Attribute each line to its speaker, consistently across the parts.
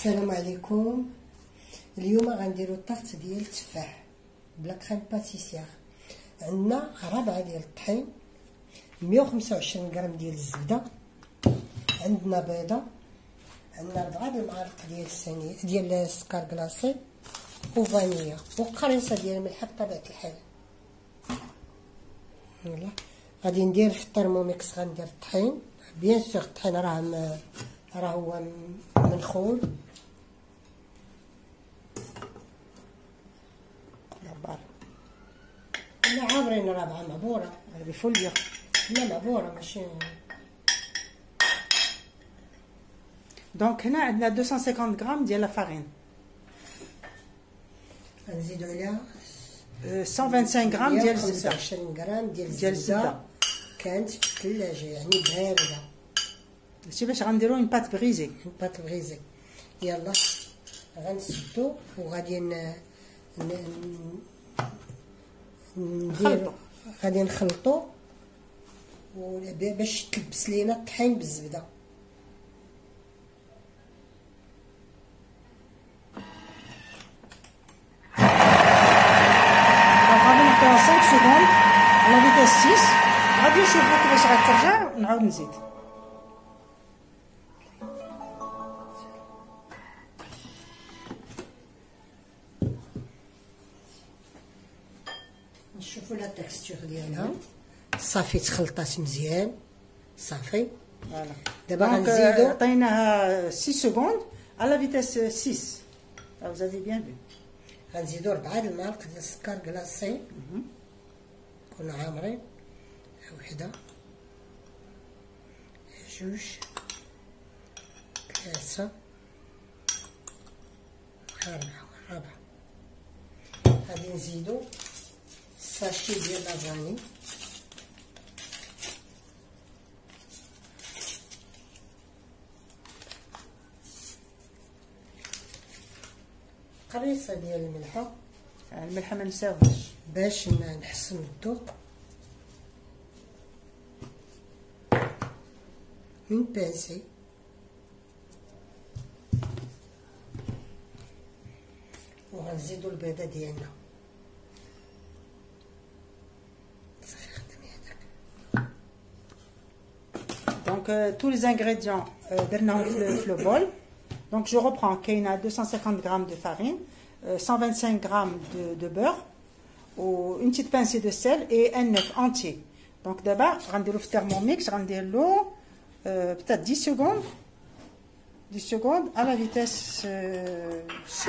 Speaker 1: السلام عليكم. اليوم غنديرو الطرت ديال التفاح بلا كريم باتيسير. عندنا 4 ديال الطحين، 125 غرام ديال الزبده، عندنا بيضه، عندنا 4 المعالق ديال الثانيه ديال السكر كلاصي وفانيليا وقريصه ديال الملح بطبيعه الحال. يلا غادي ندير في الترموميكس، غندير الطحين بيان سور. الطحين راه هو منخول لا عابرين، راه معبوره هذه فوليا، لا معبوره ماشي.
Speaker 2: دونك هنا عندنا 250 غرام ديال لا فارين،
Speaker 1: غنزيدو عليها
Speaker 2: 125 غرام ديال الزبده،
Speaker 1: 25 غرام ديال الزبده كانت في الثلاجه يعني بارده،
Speaker 2: ماشي باش غنديرو اون بات بريزي.
Speaker 1: بات بريزي. يلا غنسدو وغادي نديرو، غادي نخلطو باش تلبس لينا الطحين بالزبده.
Speaker 2: غادي نحطوها 5 سكوند على فيتاس 6، غادي نشوفو كيفاش غترجع ونعاود نزيد.
Speaker 1: نشوفوا لا تكستور ديالها صافي تخلطات مزيان صافي.
Speaker 2: فوالا
Speaker 1: دابا غنزيدو،
Speaker 2: عطيناها 6 سكوند على فيتاس 6. vous avez bien vu.
Speaker 1: غنزيدو 4 المعالق ديال السكر كلاصي كونوا عامرين. وحده، جوج، 3، 4. غادي نزيدو ساشي ديال لافاني، قريصه ديال الملحه.
Speaker 2: الملحه ما نساوهاش
Speaker 1: باش نحسن الذوق. من بانسي وغنزيدو البيضه ديالنا. صافي خدمي هذاك.
Speaker 2: دونك tous les ingrédients درناهم في لو بول. Donc je reprends, كاينه 250 غرام de farine, 125 grammes de beurre ou une petite pincée de sel et un œuf entier. Donc d'abord غنديرو في الترموميكس، غندير له peut-être 10 secondes 10 secondes à la vitesse 7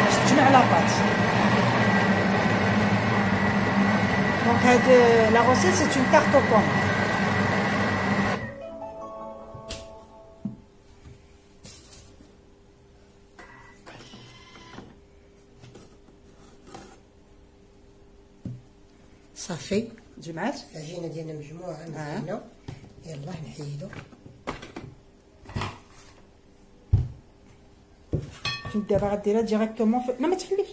Speaker 2: باش تجمع لا بات. Donc la recette c'est une tarte aux pommes.
Speaker 1: صافي
Speaker 2: جمعت
Speaker 1: العجينه ديالنا مجموعه مزيانه. يلا نحيدو.
Speaker 2: دابا غديرها ديريكتومون لا ما تحليش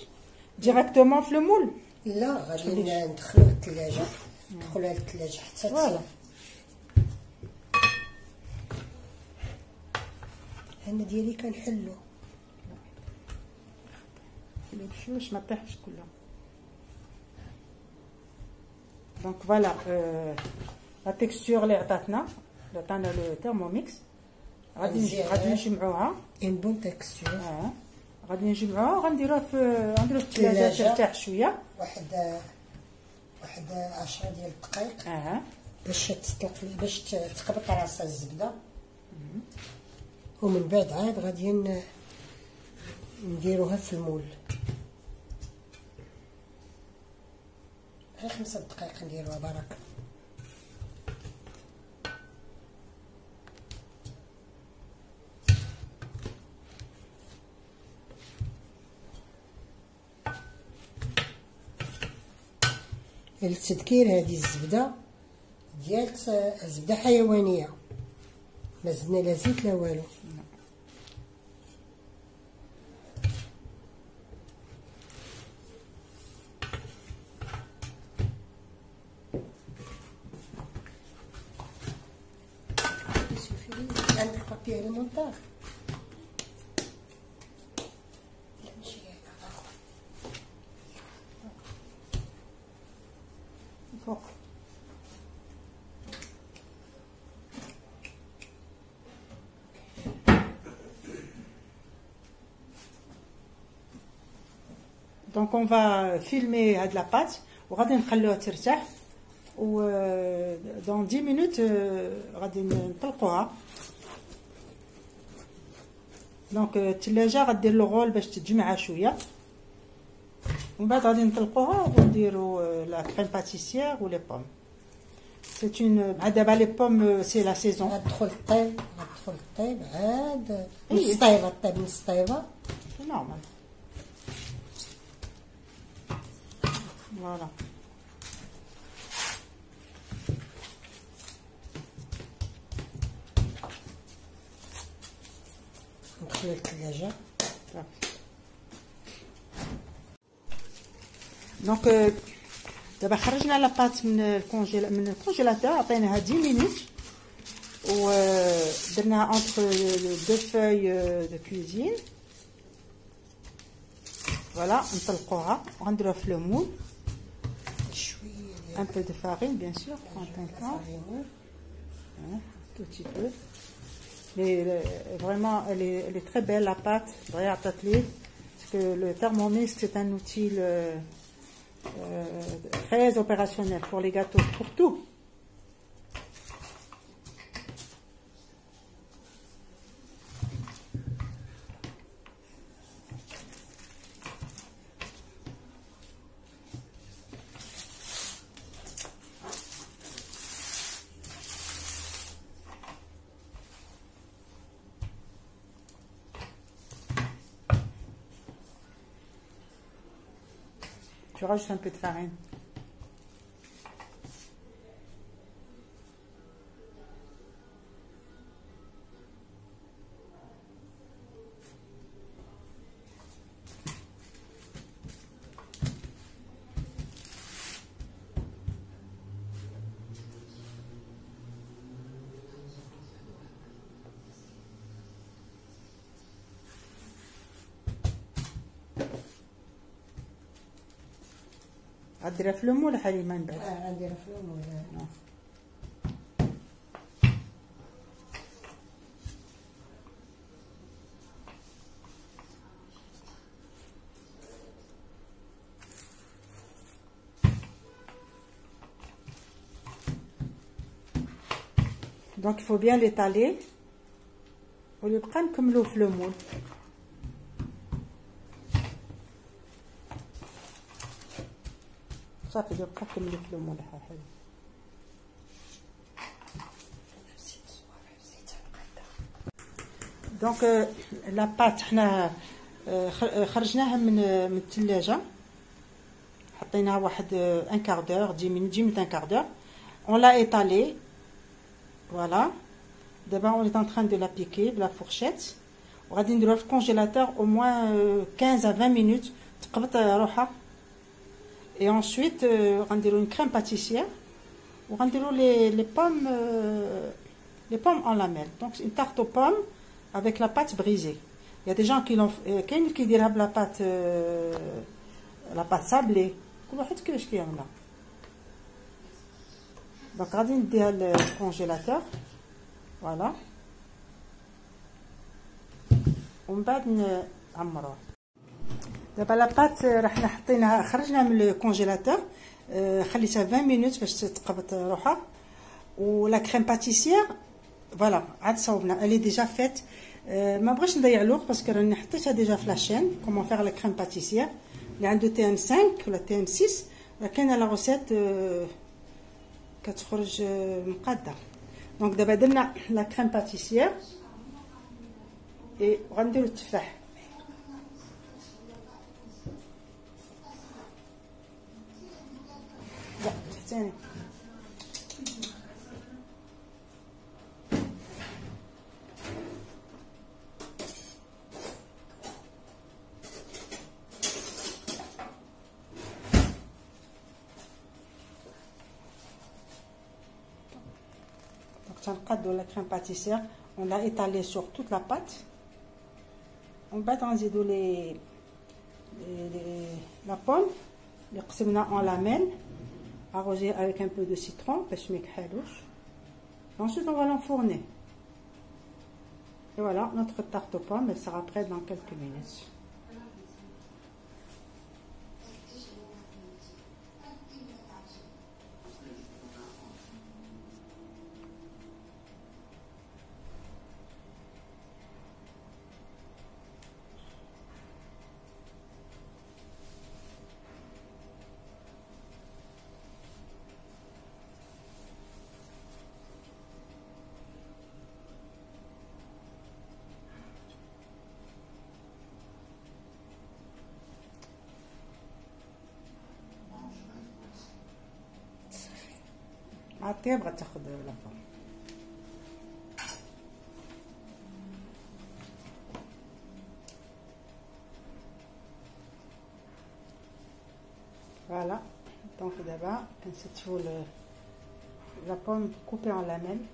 Speaker 2: ديريكتومون في المول.
Speaker 1: لا غادي ندخلوها للثلاجه، ندخلوها للثلاجه حتى
Speaker 2: فوالا.
Speaker 1: انا ديالي كنحلو
Speaker 2: باش ما طيحش كلها. دونك فوالا لا تيكستور اللي عطاتنا لو تيرموميكس غادي نجمعوها
Speaker 1: ان بون تيكستور.
Speaker 2: غادي نجمعوها وغنديروها في الثلاجه ترتاح شويه، واحد
Speaker 1: 10 ديال الدقائق باش تطلق، باش تقبط راسها الزبده. ومن بعد عاد غادي نديروها في المول. غير 5 دقائق نديروها بركه. للتذكير هذه الزبده ديال زبده حيوانيه، ما زدنا لا زيت لا والو. عندك بابي اليمونتار؟
Speaker 2: Donc on va filmer de la pâte وغادي نخلوها ترتاح و dans 10 minutes غادي نطلقوها. دونك الثلاجه غدير له غول باش تتجمع شويه ومن بعد غادي نطلقوها ونديروا لا كريم باتيسيير و لي بوم. سي اون دابا لي بوم سي لا سيزون.
Speaker 1: غتدخل الطيب عاد مسطيبه الطيب مسطيبه
Speaker 2: نورمال. فوالا
Speaker 1: ندخلو للثلاجه.
Speaker 2: دونك دابا خرجنا لا بات من الكونجيلاتور عطيناها 10 مينوت ودرناها انتر دو فوي دو كوزين. فوالا نطلقوها وغنديروها في لو مول. Un peu de farine, bien sûr, prends ton temps. Tout petit peu. Mais vraiment, elle est très belle, la pâte. Parce que le Thermomix, c'est un outil très opérationnel pour les gâteaux, pour tout. Tu rajoutes un peu de farine. غديرها في المول حليمه من بعد.
Speaker 1: غنديرها في المول.
Speaker 2: Donc il faut bien l'étaler ونبقى نكملو في المول. صافي نبقى نكملو في المول حلو. دونك لا بات حنا خرجناها من الثلاجه حطيناها واحد ان كار دور 10 minutes ان كار دور. On l'a étalé. Voilà. D'abord on est en train de la piquer de la fourchette. وغادي نديروها في الكونجيلاتور au moins 15 à 20 minutes تقبط روحها. Et ensuite غنديروا une crème pâtissière وغنديروا les pommes en lamelles. Donc une tarte aux pommes avec la pâte brisée. Il y a des gens qui l'ont كاين qui يديرها بلا pâte sablée. كل واحد كيفاش كيعملها. Donc غادي نديها للكونجيلاتور. فوالا ومن بعد نعمروها. دابا لا بات راحنا حطيناها خرجنا من الكونجيلاتور خليتها 20 مينوت باش تقبط روحها. ولا كريم باتيسيير فوالا عاد صوبنا الي ديجا فيت. ما بغيتش نضيع الوقت باسكو راني حطيتها ديجا في لاشين كومون فيغ لا كريم باتيسيير اللي عنده تي ام 5 ولا تي ام 6 راه كاينه لا روسيت كتخرج مقاده. دونك دابا درنا لا كريم باتيسيير اي غنديرو التفاح. لا تحتاني تنقادو لا كريم باتيسير. On l'a étalé sur toute la pâte. On va نزيدو la pomme اللي قسمنا en lamelles arrosé avec un peu de citron باش ما يكحلوش. Ensuite on va l'enfourner. Et voilà, notre tarte aux pommes elle sera prête dans quelques minutes. الطياب غتاخد لابور. Voilà, donc d'abord, cette fois la pomme coupée en lamelles.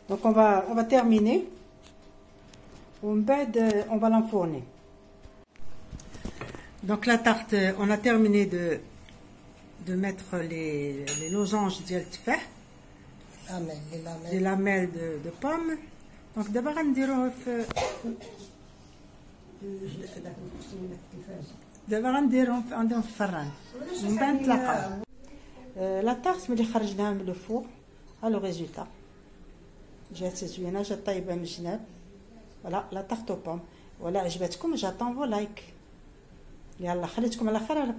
Speaker 2: Donc on va terminer. On va l'enfourner. Donc la tarte, on a terminé de mettre les losanges ديال التفاح, les lamelles de pommes. Donc d'abord نديروه في الفران من بعد نطلقها. لا تارت ملي خرجناها من لو فور ها لو ريزولتا جات زوينه, جات طيبه من الجناب. فوالا لا تارت او بوم. ولا عجبتكم جاتون فو لايك. يلا خليتكم على خير. على